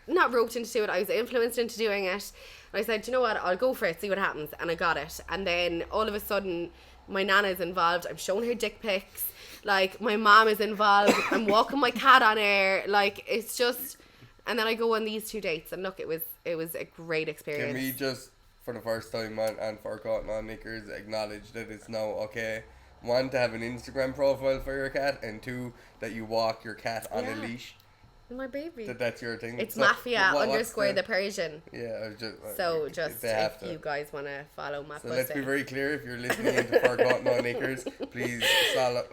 not roped into it, I was influenced into doing it. And I said, you know what, I'll go for it, see what happens. And I got it. And then all of a sudden, my nana's involved. I'm showing her dick pics. Like, my mom is involved. I'm walking my cat on air. Like, it's just... And then I go on these 2 dates. And look, it was a great experience. Can we just, for the first time on Forgotten on Knickers, acknowledge that it's now okay, 1, to have an Instagram profile for your cat, and 2, that you walk your cat on a leash? My baby. That's your thing. It's Mafia _the Persian. Yeah, just if you guys want to follow Matt. So let's be very clear. If you're listening into Forgotten on Knickers, please follow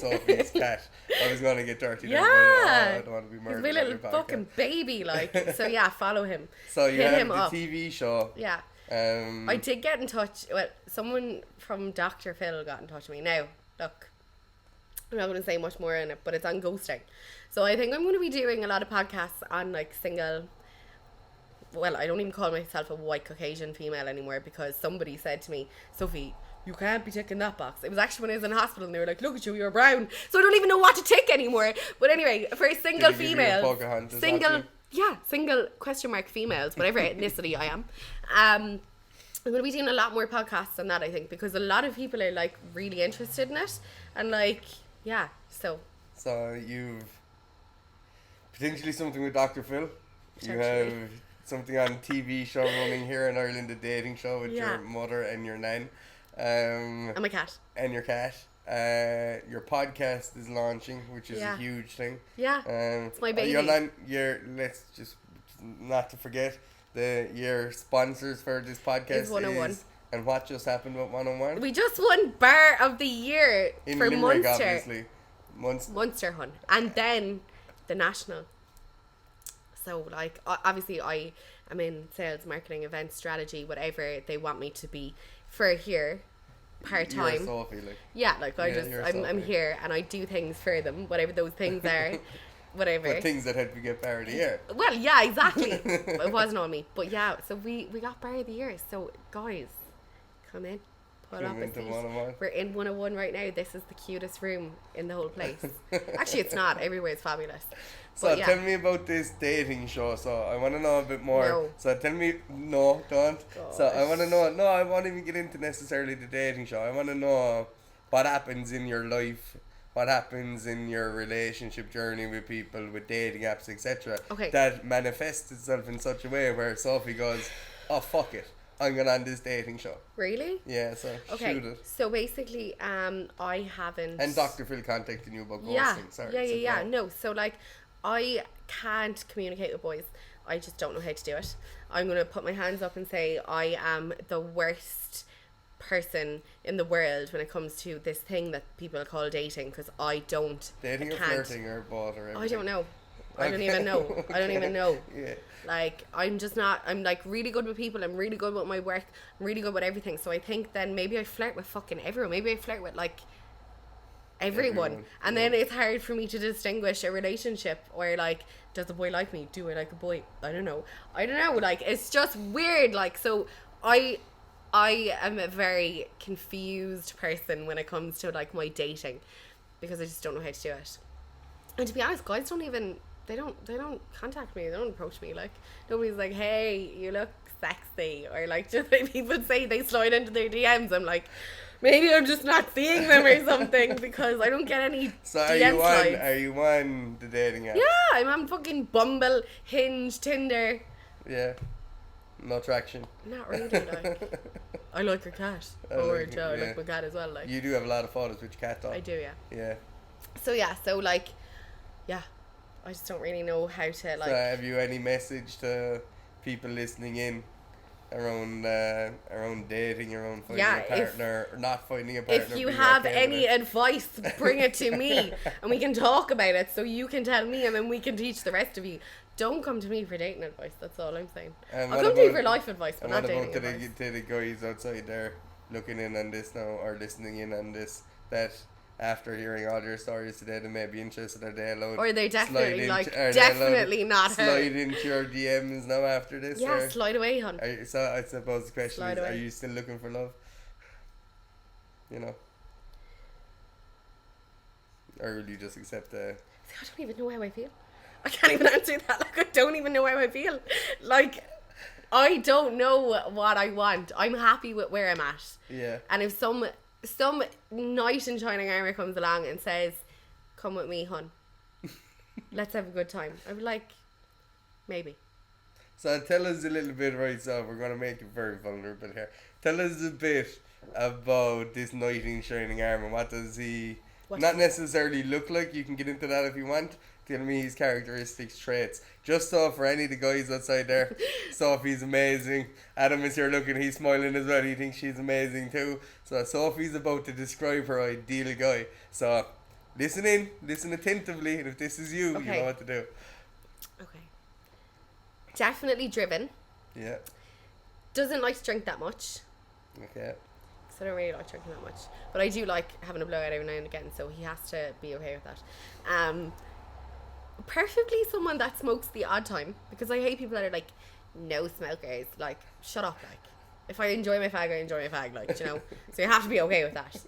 Sophie's cat. I was going to get dirty. Yeah. There, I don't want to be murdered. He's my little fucking baby, like. So yeah, follow him. So you have the TV show. Yeah. I did get in touch. Well, someone from Dr. Phil got in touch with me. Now, look, I'm not going to say much more in it, but it's on ghosting. So I think I'm going to be doing a lot of podcasts on like single... Well, I don't even call myself a white Caucasian female anymore because somebody said to me, Sophie, you can't be ticking that box. It was actually when I was in hospital and they were like, look at you, you're brown. So I don't even know what to tick anymore. But anyway, for single females... single females, whatever ethnicity I am. I'm going to be doing a lot more podcasts on that, I think, because a lot of people are like really interested in it. And like, yeah, so you've potentially something with Dr. Phil. You have something on TV show running here in Ireland, a dating show with your mother and your nan. And my cat. And your cat. Your podcast is launching, which is a huge thing. Yeah, it's my baby. Let's just not to forget, your sponsors for this podcast is 101. And what just happened with 101? We just won Bar of the Year in for Limerick, Munster. Obviously. Munster Hun. And then the National. So, like, obviously I am in sales, marketing, events, strategy, whatever they want me to be for here, part-time. You're Sophie, like. Yeah, like, I'm here and I do things for them, whatever those things are. Whatever. But things that help you get Bar of the Year. Well, yeah, exactly. It wasn't on me. But yeah, so we got Bar of the Year. So, guys, come in, Pull up a seat. We're in 101 right now. This is the cutest room in the whole place. Actually, it's not. Everywhere is fabulous. So tell me about this dating show. So I want to know a bit more. No. So tell me, no, don't. Gosh. So I want to know. No, I won't even get into necessarily the dating show. I want to know what happens in your life, what happens in your relationship journey with people, with dating apps, etc. Okay. That manifests itself in such a way where Sophie goes, "Oh fuck it, I'm going on this dating show." Really? Yeah. So shoot it. So basically, I haven't. And Dr. Phil contacting you about ghosting. Yeah. Sorry. Yeah. No. So like, I can't communicate with boys. I just don't know how to do it. I'm gonna put my hands up and say I am the worst person in the world when it comes to this thing that people call dating, because I don't. Dating or flirting or both or everything? I don't know. I don't even know. I don't even know. Yeah. Like, I'm just not. I'm like really good with people. I'm really good with my work. I'm really good with everything. So I think then maybe I flirt with fucking everyone. Maybe I flirt with like everyone. And then it's hard for me to distinguish a relationship where like, does a boy like me? Do I like a boy? I don't know. Like, it's just weird. Like, so I am a very confused person when it comes to like my dating, because I just don't know how to do it. And to be honest, guys don't even, they don't contact me, they don't approach me. Like, nobody's like, hey, you look sexy, or like, just like people say they slide into their DMs. I'm like, maybe I'm just not seeing them or something, because I don't get any So DM slides. Are you on the dating app? Yeah, I'm on fucking Bumble, Hinge, Tinder. Yeah. No traction. Not really, like. I like your cat. I like my cat as well. Like, you do have a lot of photos with your cat though. I do, yeah. Yeah. So like, yeah, I just don't really know how to like. So have you any message to people listening in around dating, around finding a partner, or not finding a partner? If you have any advice, bring it to me and we can talk about it, so you can tell me and then we can teach the rest of you. Don't come to me for dating advice, that's all I'm saying. I'll come to you for life advice, but not dating advice. What about to the guys outside there looking in on this now, or listening in on this, that after hearing all your stories today, they may be interested, or they allowed, or they're definitely definitely not her. Slide into your DMs now after this? Yeah, slide away, hon. So I suppose the question is, are you still looking for love? You know? Or will you just accept I don't even know how I feel. I can't even answer that. Like, I don't even know how I feel. Like, I don't know what I want. I'm happy with where I'm at. Yeah. And if some knight in shining armour comes along and says, come with me, hun, let's have a good time, I'd be like, maybe. So tell us a little bit, right, so we're going to make it very vulnerable here. Tell us a bit about this knight in shining armour. What does he not necessarily look like? You can get into that if you want. Tell me his characteristics, traits. Just so for any of the guys outside there, Sophie's amazing. Adam is here looking, he's smiling as well. He thinks she's amazing too. So Sophie's about to describe her ideal guy. So listen attentively, and if this is you, you know what to do. Okay. Definitely driven. Yeah. Doesn't like to drink that much. Okay. I don't really like drinking that much, but I do like having a blowout every now and again, so he has to be okay with that. Preferably someone that smokes the odd time, because I hate people that are like no smokers. Like, shut up. Like, if I enjoy my fag, I enjoy my fag, like, you know. So you have to be okay with that.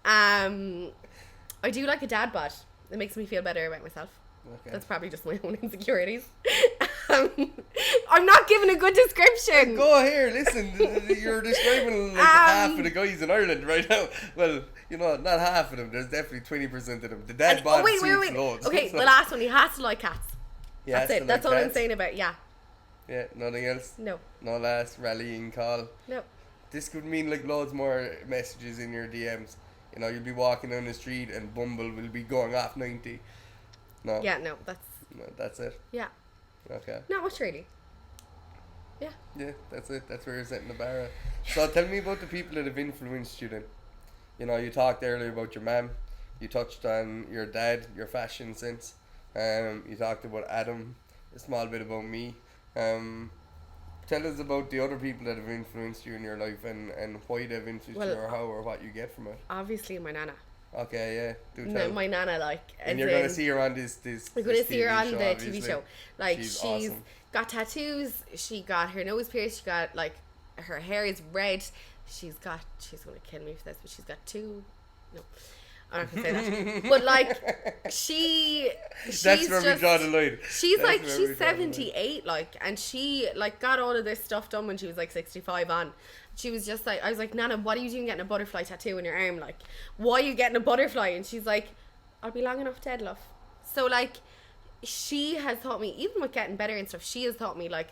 I do like a dad bod. It makes me feel better about myself. Okay. That's probably just my own insecurities. I'm not giving a good description. Go here, listen. You're describing like half of the guys in Ireland right now. Well, you know, not half of them. There's definitely 20% of them. The dad bod suits loads. Okay, so. The last one. He has to like cats. That's it. That's all cats. I'm saying about it. Yeah. Yeah, nothing else? No. No last rallying call? No. This could mean like loads more messages in your DMs. You know, you'll be walking down the street and Bumble will be going off 90. No. Yeah, no, that's it. Yeah. Okay. Not much really. Yeah. Yeah, that's it. That's where you're setting the bar at. So tell me about the people that have influenced you then. You know, you talked earlier about your mum. You touched on your dad, your fashion sense. You talked about Adam, a small bit about me. Tell us about the other people that have influenced you in your life, and why they've influenced you, or how, or what you get from it. Obviously my nana. Okay, yeah. Do tell. My nana, like. And you're going to see her on this We're going to see her on the obviously. TV show. Like, she's awesome. Got tattoos. She got her nose pierced. She got, like, her hair is red. she's gonna kill me for this, but she's got two. No, I'm not gonna say that. But like she's that's where we draw the line. She's 78, like, and she like got all of this stuff done when she was like 65 on. She was just like, I was like, Nana, what are you doing getting a butterfly tattoo in your arm? Like, why are you getting a butterfly? And she's like, I'll be long enough dead, love. So like, she has taught me, even with getting better and stuff, she has taught me like,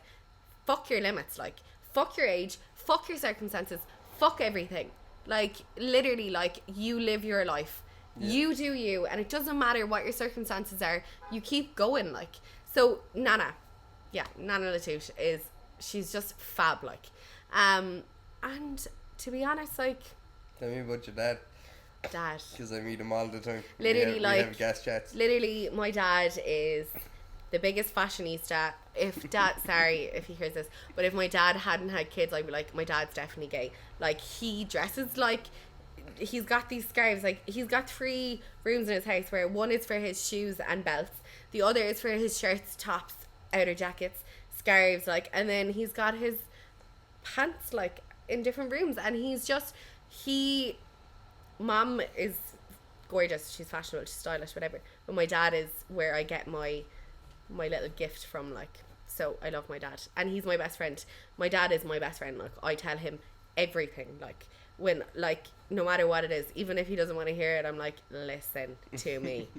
fuck your limits, like, fuck your age, fuck your circumstances, fuck everything. Like, literally, like, you live your life. Yeah. You do you, and it doesn't matter what your circumstances are, you keep going, like. So Nana La Touche she's just fab, like. And to be honest, like, tell me about your dad, because I meet him all the time. Literally, we have gas chats. Literally, my dad is the biggest fashionista. Sorry if he hears this, but if my dad hadn't had kids, I'd be like, my dad's definitely gay. Like, he dresses like, he's got these scarves, like, he's got 3 rooms in his house where one is for his shoes and belts, the other is for his shirts, tops, outer jackets, scarves, like, and then he's got his pants, like, in different rooms, and he's just, mom is gorgeous, she's fashionable, she's stylish, whatever, but my dad is where I get my little gift from, like. So I love my dad, and he's my best friend. My dad is my best friend, like, I tell him everything, like, when, like, no matter what it is, even if he doesn't want to hear it, I'm like, listen to me.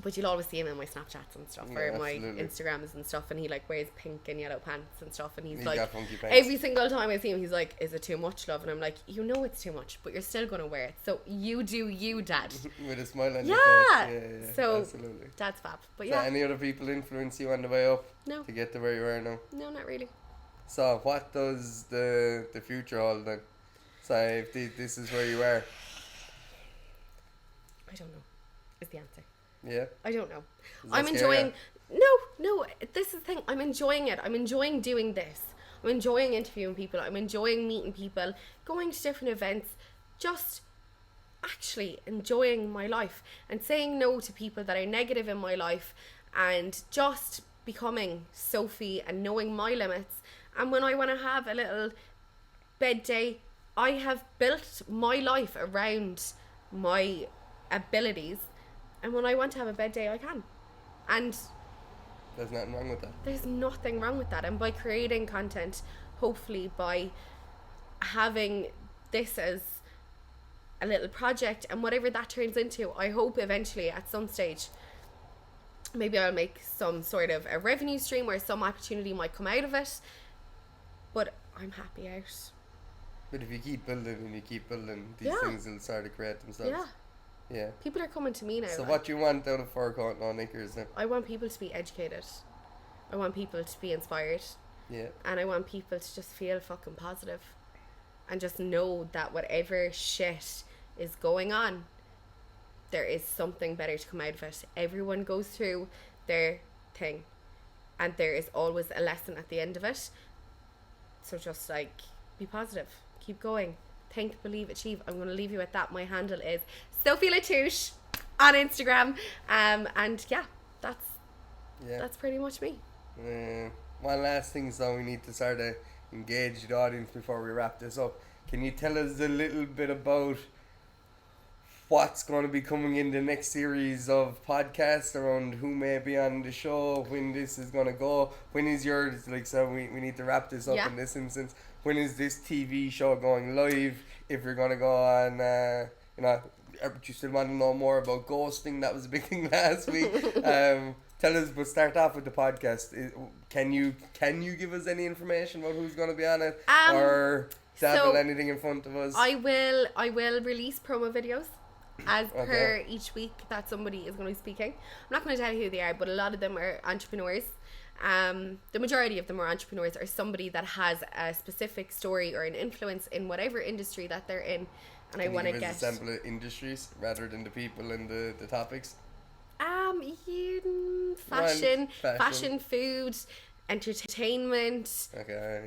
But you'll always see him in my Snapchats and stuff, or my Instagrams and stuff, and he like wears pink and yellow pants and stuff, and he's like, every single time I see him, he's like, is it too much, love? And I'm like, you know it's too much, but you're still gonna wear it, so you do you, Dad. With a smile on your face. Yeah, so absolutely. Dad's fab. But so any other people influence you on the way up? No. To get to where you are now? No, not really. So what does the future hold then? So if this is where you are, I don't know is the answer. Yeah. I don't know. I'm enjoying. No. This is the thing. I'm enjoying it. I'm enjoying doing this. I'm enjoying interviewing people. I'm enjoying meeting people, going to different events, just actually enjoying my life and saying no to people that are negative in my life, and just becoming Sophie and knowing my limits. And when I want to have a little bed day, I have built my life around my abilities. And when I want to have a bed day, I can. And there's nothing wrong with that. There's nothing wrong with that. And by creating content, hopefully by having this as a little project and whatever that turns into, I hope eventually at some stage, maybe I'll make some sort of a revenue stream where some opportunity might come out of it. But I'm happy out. But if you keep building, these things will start to create themselves. Yeah. People are coming to me now. So like, what do you want out of Fur Coat No Knickers now? I want people to be educated. I want people to be inspired. Yeah. And I want people to just feel fucking positive. And just know that whatever shit is going on, there is something better to come out of it. Everyone goes through their thing. And there is always a lesson at the end of it. So just like, be positive. Keep going. Think, believe, achieve. I'm going to leave you with that. My handle is Sophie La Touche on Instagram. And that's pretty much me. One last thing, so we need to start to engage the audience before we wrap this up. Can you tell us a little bit about what's going to be coming in the next series of podcasts, around who may be on the show, when this is going to go, when is yours, like, so we need to wrap this up in this instance. When is this TV show going live? If you're going to go on, you still want to know more about ghosting? That was a big thing last week. Tell us, but start off with the podcast. Can you give us any information about who's going to be on it, or dabble anything in front of us? I will release promo videos as per each week that somebody is going to be speaking. I'm not going to tell you who they are, but a lot of them are entrepreneurs. The majority of them are entrepreneurs, or somebody that has a specific story or an influence in whatever industry that they're in. And I want to get sample of industries rather than the people and the topics. Fashion, food, entertainment.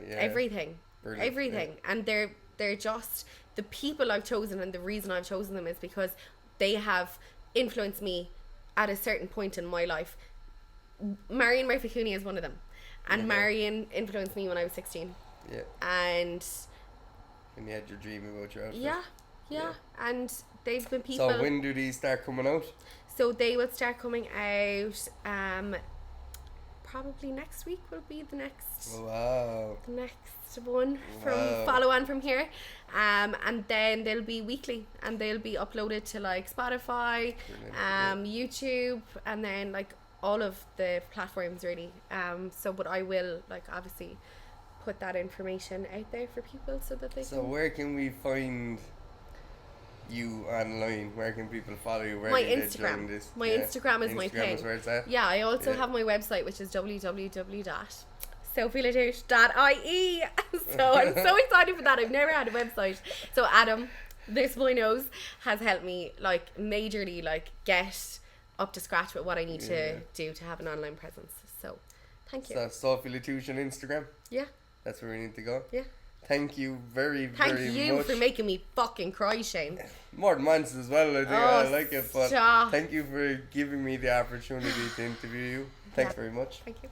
Everything. Brilliant. Everything. Yeah. And they're just the people I've chosen, and the reason I've chosen them is because they have influenced me at a certain point in my life. Marion Murphy-Cooney is one of them, and Marion influenced me when I was 16. Yeah. And And you had your dream about your outfit. Yeah. And they've been people. So when do these start coming out? So they will start coming out. Probably next week will be the next. Wow. The next one from follow on from here, and then they'll be weekly, and they'll be uploaded to like Spotify, YouTube, and then like all of the platforms really. So, but I will like obviously put that information out there for people so that they. So where can we find you online? Where can people follow you? Where my can Instagram. They join this? My Instagram is my thing. Instagram is where it's at. Yeah, I also have my website, which is www.sophielatuche.ie. So I'm so excited for that. I've never had a website. So Adam, this boy knows, has helped me like majorly like get up to scratch with what I need to do to have an online presence. So thank you. So Sophie La Touche on Instagram. Yeah. That's where we need to go. Yeah. Thank you very much. Thank you for making me fucking cry, Shane. More than once as well, I think. I like it. But stop. thank you for giving me the opportunity to interview you. Thanks very much. Thank you.